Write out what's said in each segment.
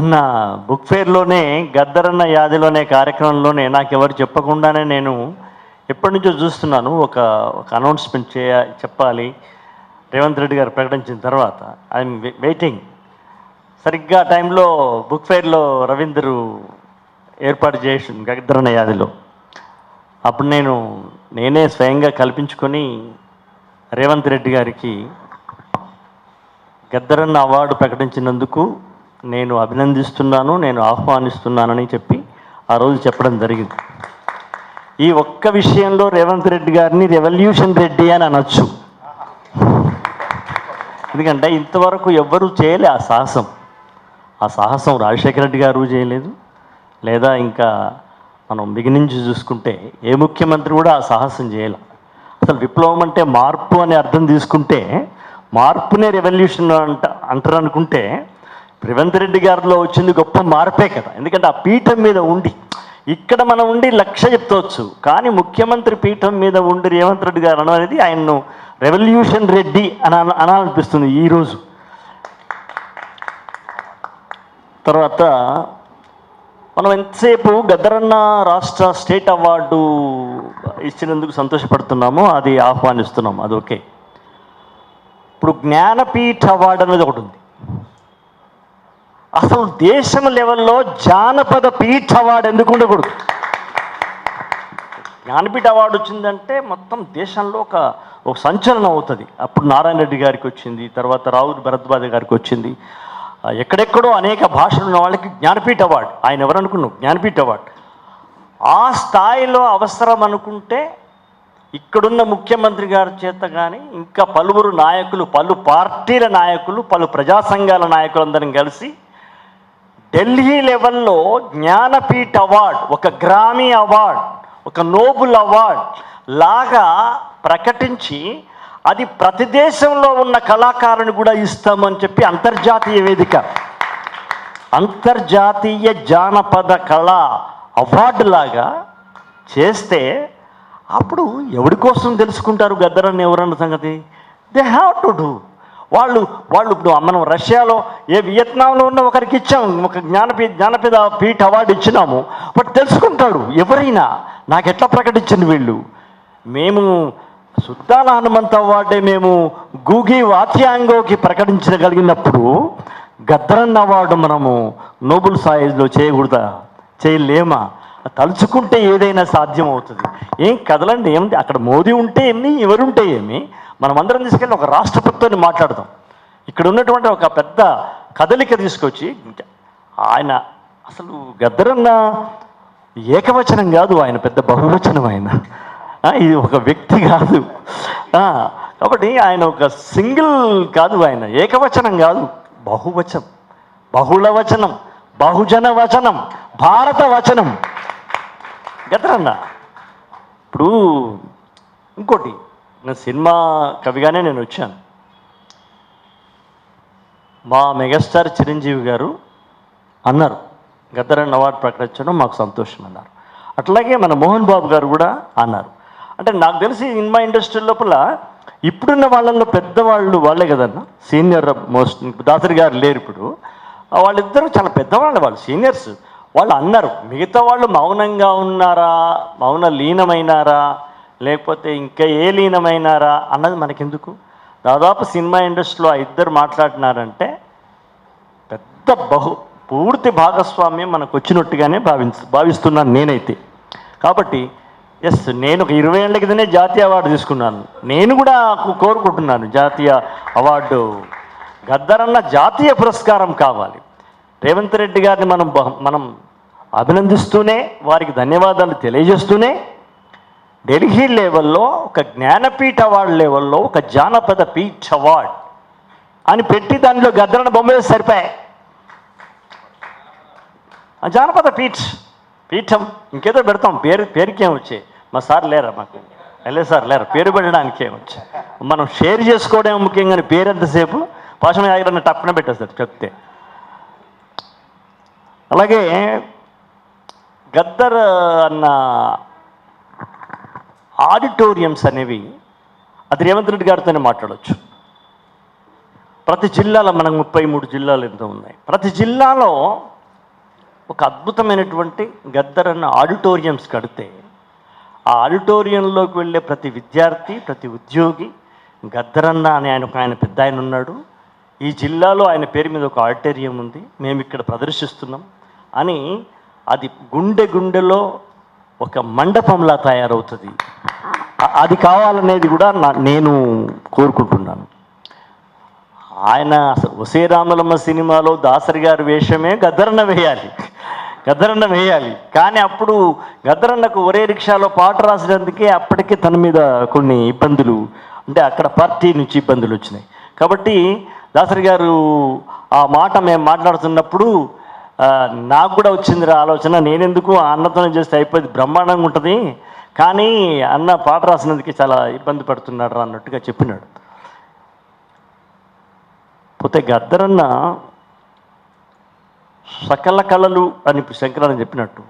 మొన్న బుక్ ఫేర్లోనే గద్దరన్న యాదిలోనే కార్యక్రమంలోనే నాకు ఎవరు చెప్పకుండానే నేను ఎప్పటి నుంచో చూస్తున్నాను. ఒక అనౌన్స్మెంట్ చెప్పాలి రేవంత్ రెడ్డి గారు ప్రకటించిన తర్వాత. I'm waiting. సరిగ్గా టైంలో బుక్ ఫేర్లో రవీందరు ఏర్పాటు చేసి గద్దరన్న యాదిలో అప్పుడు నేనే స్వయంగా కల్పించుకొని రేవంత్ రెడ్డి గారికి గద్దరన్న అవార్డు ప్రకటించినందుకు నేను అభినందిస్తున్నాను, నేను ఆహ్వానిస్తున్నానని చెప్పి ఆ రోజు చెప్పడం జరిగింది. ఈ ఒక్క విషయంలో రేవంత్ రెడ్డి గారిని రెవల్యూషన్ రెడ్డి అని అనొచ్చు. ఎందుకంటే ఇంతవరకు ఎవ్వరూ చేయలే ఆ సాహసం రాజశేఖర రెడ్డి గారు చేయలేదు, లేదా ఇంకా మనం బిగినించి చూసుకుంటే ఏ ముఖ్యమంత్రి కూడా ఆ సాహసం చేయలే. అసలు విప్లవం అంటే మార్పు అనే అర్థం తీసుకుంటే మార్పునే రెవల్యూషన్ అంటారు అనుకుంటే రేవంత్ రెడ్డి గారిలో వచ్చింది గొప్ప మార్పే కదా. ఎందుకంటే ఆ పీఠం మీద ఉండి ఇక్కడ మనం ఉండి లక్ష్య చెప్తవచ్చు, కానీ ముఖ్యమంత్రి పీఠం మీద ఉండి రేవంత్ రెడ్డి గారు అనేది ఆయన్ను రెవల్యూషన్ రెడ్డి అనాలనిపిస్తుంది ఈరోజు. తర్వాత మనం ఎంతసేపు గద్దరన్న రాష్ట్ర స్టేట్ అవార్డు ఇచ్చినందుకు సంతోషపడుతున్నామో అది ఆహ్వానిస్తున్నాము, అది ఓకే. ఇప్పుడు జ్ఞానపీఠ అవార్డు అనేది ఒకటి ఉంది. అసలు దేశం లెవెల్లో జానపద పీఠ అవార్డు ఎందుకు ఉండకూడదు? జ్ఞానపీఠ అవార్డు వచ్చిందంటే మొత్తం దేశంలో ఒక సంచలనం అవుతుంది. అప్పుడు నారాయణ రెడ్డి గారికి వచ్చింది, తర్వాత రావుల్ భరద్వాజ గారికి వచ్చింది, ఎక్కడెక్కడో అనేక భాషలు ఉన్న వాళ్ళకి జ్ఞానపీఠ అవార్డు. ఆయన ఎవరు అనుకున్నాం? జ్ఞానపీఠ అవార్డు. ఆ స్థాయిలో అవసరం అనుకుంటే ఇక్కడున్న ముఖ్యమంత్రి గారి చేత కానీ ఇంకా పలువురు నాయకులు, పలు పార్టీల నాయకులు, పలు ప్రజా సంఘాల నాయకులందరం కలిసి ఢిల్లీ లెవెల్లో జ్ఞానపీఠ అవార్డ్, ఒక గ్రామీ అవార్డ్, ఒక నోబుల్ అవార్డ్ లాగా ప్రకటించి అది ప్రతి దేశంలో ఉన్న కళాకారుని కూడా ఇస్తామని చెప్పి అంతర్జాతీయ వేదిక, అంతర్జాతీయ జానపద కళా అవార్డు లాగా చేస్తే అప్పుడు ఎవరి కోసం తెలుసుకుంటారు గద్దరన్న ఎవరన్న సంగతి? They have to do. వాళ్ళు ఇప్పుడు మనం రష్యాలో వియత్నాంలో ఉన్న ఒకరికి ఇచ్చాము, ఒక జ్ఞానపీఠ పీఠ అవార్డు ఇచ్చినాము. బట్ తెలుసుకుంటాడు ఎవరైనా నాకు ఎట్లా ప్రకటించింది వీళ్ళు. మేము సుద్దాల హనుమంత అవార్డే మేము గూగి వాత్యాంగోకి ప్రకటించగలిగినప్పుడు గద్దరన్న అవార్డు మనము నోబెల్ సాయిజ్లో చేయలేమా? తలుచుకుంటే ఏదైనా సాధ్యం అవుతుంది. ఏం కదలండి, ఏమిటి అక్కడ మోదీ ఉంటే ఏమి, ఎవరుంటే ఏమి, మనమందరం తీసుకెళ్ళి ఒక రాష్ట్రపతితో మాట్లాడదాం. ఇక్కడ ఉన్నటువంటి ఒక పెద్ద కదలిక తీసుకొచ్చి ఆయన అసలు గద్దరన్న ఏకవచనం కాదు, ఆయన పెద్ద బహువచనం. ఆయన ఇది ఒక వ్యక్తి కాదు. కాబట్టి ఆయన ఒక సింగిల్ కాదు, ఆయన ఏకవచనం కాదు, బహువచనం, బహుళ వచనం, బహుజన వచనం, భారత వచనం గద్దరన్న. ఇప్పుడు ఇంకోటి, నేను సినిమా కవిగానే నేను వచ్చాను. మా మెగాస్టార్ చిరంజీవి గారు అన్నారు గద్దరన్న అవార్డు ప్రకటించడం మాకు సంతోషం అన్నారు. అట్లాగే మన మోహన్ బాబు గారు కూడా అన్నారు. అంటే నాకు తెలిసి సినిమా ఇండస్ట్రీ లోపల ఇప్పుడున్న వాళ్ళల్లో పెద్దవాళ్ళు వాళ్ళే కదన్న, సీనియర్ మోస్ట్. దాసరి గారు లేరు ఇప్పుడు, వాళ్ళిద్దరూ చాలా పెద్దవాళ్ళు, వాళ్ళు సీనియర్స్. వాళ్ళు అన్నారు, మిగతా వాళ్ళు మౌనంగా ఉన్నారా, మౌన లీనమైనారా, లేకపోతే ఇంకా ఏ లీనమైనారా అన్నది మనకెందుకు. దాదాపు సినిమా ఇండస్ట్రీలో ఆ ఇద్దరు మాట్లాడినారంటే పెద్ద పూర్తి భాగస్వామ్యం మనకు వచ్చినట్టుగానే భావిస్తున్నాను నేనైతే. కాబట్టి నేను ఒక 20 ఏళ్ళ కిందనే జాతీయ అవార్డు తీసుకున్నాను. నేను కూడా కోరుకుంటున్నాను జాతీయ అవార్డు. గద్దరన్న జాతీయ పురస్కారం కావాలి. రేవంత్ రెడ్డి గారిని మనం అభినందిస్తూనే, వారికి ధన్యవాదాలు తెలియజేస్తూనే, ఢిల్లీ లెవెల్లో ఒక జ్ఞానపీఠ అవార్డు లెవెల్లో ఒక జానపద పీఠ అవార్డ్ అని పెట్టి దానిలో గద్దరన్న బొమ్మ వేసి సరిపోయాయి. ఆ జానపద పీఠం ఇంకేదో పెడతాం, పేరుకేం వచ్చాయి. మా సార్ లేరా, మాకు వెళ్ళే సార్ లేరా, పేరు పెట్టడానికే వచ్చి మనం షేర్ చేసుకోవడం ముఖ్యంగా. పేరు ఎంతసేపు పాశం యాగరన్న టప్పున పెట్టేస్తారు చెప్తే. అలాగే గద్దర్ అన్న ఆడిటోరియంస్ అనేవి అది రేవంత్ రెడ్డి గారితోనే మాట్లాడవచ్చు. ప్రతి జిల్లాలో మనకు 33 జిల్లాలు ఎంతో ఉన్నాయి. ప్రతి జిల్లాలో ఒక అద్భుతమైనటువంటి గద్దరన్న ఆడిటోరియంస్ కడితే ఆ ఆడిటోరియంలోకి వెళ్ళే ప్రతి విద్యార్థి, ప్రతి ఉద్యోగి గద్దరన్న అని ఆయన పెద్ద ఆయన ఉన్నాడు, ఈ జిల్లాలో ఆయన పేరు మీద ఒక ఆడిటోరియం ఉంది, మేము ఇక్కడ ప్రదర్శిస్తున్నాం అని అది గుండెలో ఒక మండపంలా తయారవుతుంది. అది కావాలనేది కూడా నేను కోరుకుంటున్నాను. ఆయన ఒసే రామలమ్మ సినిమాలో దాసరి గారి వేషమే గద్దరన్న వేయాలి. కానీ అప్పుడు గద్దరన్నకు ఒరే రిక్షాలో పాట రాసినందుకే అప్పటికే తన మీద కొన్ని ఇబ్బందులు, అంటే అక్కడ పార్టీ నుంచి ఇబ్బందులు వచ్చినాయి. కాబట్టి దాసరి గారు ఆ మాట మేము మాట్లాడుతున్నప్పుడు నాకు కూడా వచ్చింది ఆలోచన, నేనెందుకు అన్నతోనే చేస్తే అయిపోయింది, బ్రహ్మాండంగా ఉంటుంది, కానీ అన్న పాట రాసినందుకే చాలా ఇబ్బంది పడుతున్నాడు రా అన్నట్టుగా చెప్పినాడు. పోతే గద్దరన్న సకల కళలు అని శంకరాన్ని చెప్పినట్టు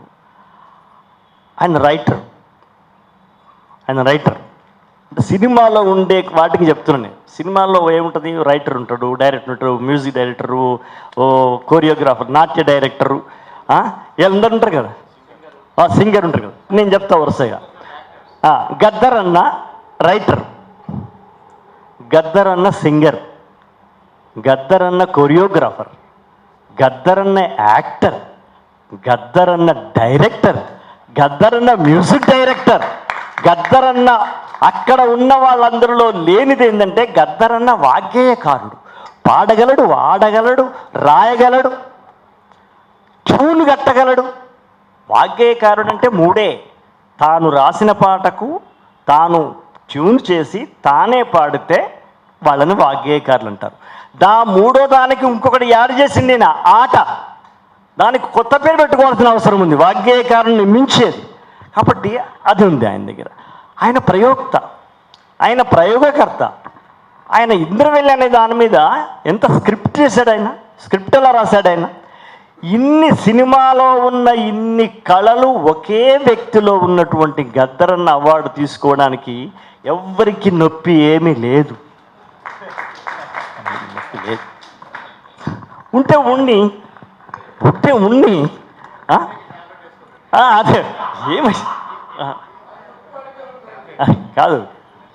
ఆయన రైటర్. అంటే సినిమాలో ఉండే వాటికి చెప్తున్నాను నేను. సినిమాల్లో ఏముంటుంది, రైటర్ ఉంటాడు, డైరెక్టర్ ఉంటాడు, మ్యూజిక్ డైరెక్టరు, కోరియోగ్రాఫర్, నాట్య డైరెక్టరు, వీళ్ళందరూ ఉంటారు కదా, సింగర్ ఉంటారు కదా. నేను చెప్తా వరుసగా. గద్దరన్న రైటర్, గద్దరన్న సింగర్, గద్దరన్న కొరియోగ్రాఫర్, గద్దరన్న యాక్టర్, గద్దరన్న డైరెక్టర్, గద్దరన్న మ్యూజిక్ డైరెక్టర్, గద్దరన్న అక్కడ ఉన్న వాళ్ళందరిలో లేనిది ఏంటంటే గద్దరన్న వాగ్గేయకారుడు. పాడగలడు, ఆడగలడు, రాయగలడు, ట్యూన్ కట్టగలడు. వాగ్గేయకారుడు అంటే మూడే: తాను రాసిన పాటకు తాను ట్యూన్ చేసి తానే పాడితే వాళ్ళని వాగ్గేయకారులు అంటారు. మూడో దానికి ఇంకొకటి యాడ్ చేసింది నా ఆట, దానికి కొత్త పేరు పెట్టుకోవాల్సిన అవసరం ఉంది, వాగ్గేయకారుని మించేది. కాబట్టి అది ఉంది ఆయన దగ్గర. ఆయన ప్రయోక్త, ఆయన ప్రయోగకర్త. ఆయన ఇంద్రవెల్లి అనే దాని మీద ఎంత స్క్రిప్ట్ చేశాడు ఆయన, స్క్రిప్ట్ ఎలా రాశాడు ఆయన. ఇన్ని సినిమాలో ఉన్న ఇన్ని కళలు ఒకే వ్యక్తిలో ఉన్నటువంటి గద్దరన్న అవార్డు తీసుకోవడానికి ఎవ్వరికి నొప్పి ఏమీ లేదు. ఉంటే ఉన్ని అదే ఏమి కాదు,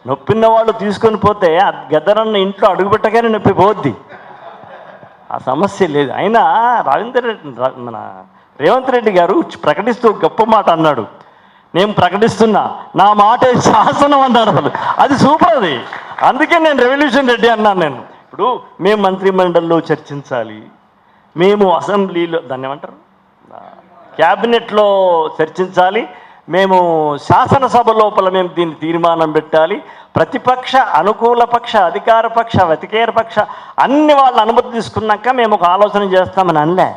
నొప్పిన్న వాళ్ళు తీసుకొని పోతే గద్దరన్న ఇంట్లో అడుగుపెట్టగానే నొప్పి పోద్ది, ఆ సమస్య లేదు. అయినా మన రేవంత్ రెడ్డి గారు ప్రకటిస్తూ గొప్ప మాట అన్నాడు, నేను ప్రకటిస్తున్నా, నా మాట శాసనం అన్నాడు. అది సూపర్. అది అందుకే నేను రెవల్యూషన్ రెడ్డి అన్నాను. నేను ఇప్పుడు మేము మంత్రిమండలిలో చర్చించాలి, మేము అసెంబ్లీలో దాన్ని ఏమంటారు క్యాబినెట్లో చర్చించాలి, మేము శాసనసభ లోపల మేము దీన్ని తీర్మానం పెట్టాలి, ప్రతిపక్ష, అనుకూల పక్ష, అధికార పక్ష, వ్యతిరేక పక్ష అన్ని వాళ్ళ అనుమతి తీసుకున్నాక మేము ఒక ఆలోచన చేస్తామని అనలే.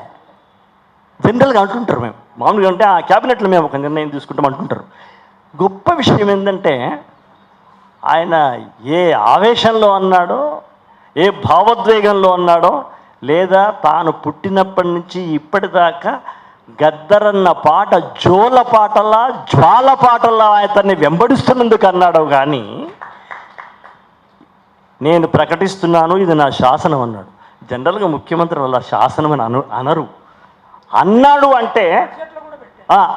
జనరల్గా అంటుంటారు, మేము మామూలుగా అంటే ఆ క్యాబినెట్లో మేము ఒక నిర్ణయం తీసుకుంటాం అంటుంటారు. గొప్ప విషయం ఏంటంటే ఆయన ఏ ఆవేశంలో అన్నాడో, ఏ భావోద్వేగంలో అన్నాడో, లేదా తాను పుట్టినప్పటి నుంచి ఇప్పటిదాకా గద్దరన్న పాట జోల పాటలా, జ్వాల పాటలా అతన్ని వెంబడిస్తున్నందుకు అన్నాడు. కానీ నేను ప్రకటిస్తున్నాను, ఇది నా శాసనం అన్నాడు. జనరల్గా ముఖ్యమంత్రి అలా శాసనం అని అనరు. అన్నాడు అంటే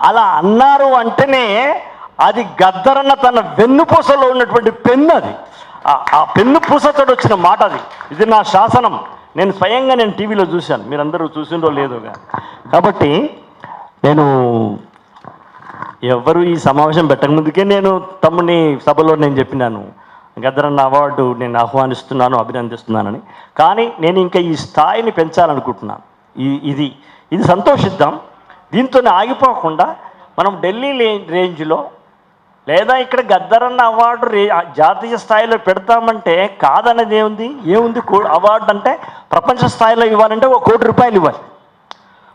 అలా అన్నారు అంటేనే అది గద్దరన్న తన వెన్నుపూసలో ఉన్నటువంటి పెన్ను. అది ఆ పెన్ను పూసతోడు వచ్చిన మాట అది. ఇది నా శాసనం. నేను స్వయంగా టీవీలో చూశాను, మీరందరూ చూసిందో లేదో. కాబట్టి నేను ఎవరు ఈ సమావేశం పెట్టకముందుకే నేను తమ్ముని సభలో నేను చెప్పినాను, గద్దరన్న అవార్డు నేను ఆహ్వానిస్తున్నాను, అభినందిస్తున్నానని. కానీ నేను ఇంకా ఈ స్థాయిని పెంచాలనుకుంటున్నాను. ఇది సంతోషిద్దాం. దీంతో ఆగిపోకుండా మనం ఢిల్లీ రేంజ్లో లేదా ఇక్కడ గద్దరన్న అవార్డు జాతీయ స్థాయిలో పెడతామంటే కాదనేది ఏముంది. అవార్డు అంటే ప్రపంచ స్థాయిలో ఇవ్వాలంటే ₹1 కోటి ఇవ్వాలి.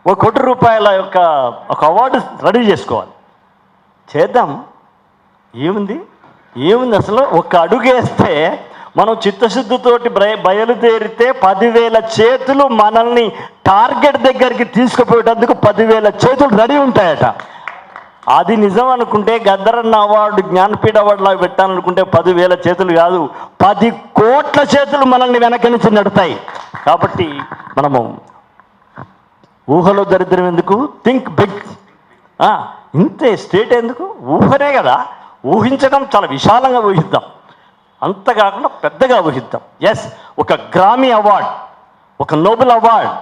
₹1 కోటి యొక్క ఒక అవార్డు రెడీ చేసుకోవాలి. చేద్దాం. ఏముంది అసలు ఒక అడుగేస్తే మనం చిత్తశుద్ధితోటి బయలుదేరితే 10,000 చేతులు మనల్ని టార్గెట్ దగ్గరికి తీసుకుపోయేటందుకు 10,000 చేతులు రెడీ ఉంటాయట. అది నిజం అనుకుంటే గద్దరన్న అవార్డు జ్ఞానపీఠ అవార్డులాగా పెట్టాలనుకుంటే 10,000 చేతులు కాదు, 10 కోట్ల చేతులు మనల్ని వెనక నుంచి నడుతాయి. కాబట్టి మనము ఊహలో దరిద్రం ఎందుకు, థింక్ బిగ్. ఇంతే, స్టేట్ ఎందుకు, ఊహనే కదా. ఊహించడం చాలా విశాలంగా ఊహిద్దాం, అంత కాకుండా పెద్దగా ఊహిద్దాం. ఎస్, ఒక గ్రామీ అవార్డ్, ఒక నోబెల్ అవార్డ్,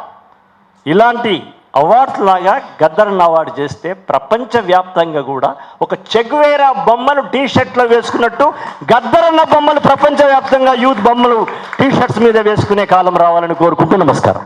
ఇలాంటి అవార్డ్స్ లాగా గద్దరన్న అవార్డు చేస్తే ప్రపంచవ్యాప్తంగా కూడా ఒక చెగ్వేరా బొమ్మలు టీషర్ట్లో వేసుకున్నట్టు గద్దరన్న బొమ్మలు ప్రపంచవ్యాప్తంగా యూత్ బొమ్మలు టీషర్ట్స్ మీద వేసుకునే కాలం రావాలని కోరుకుంటూ నమస్కారం.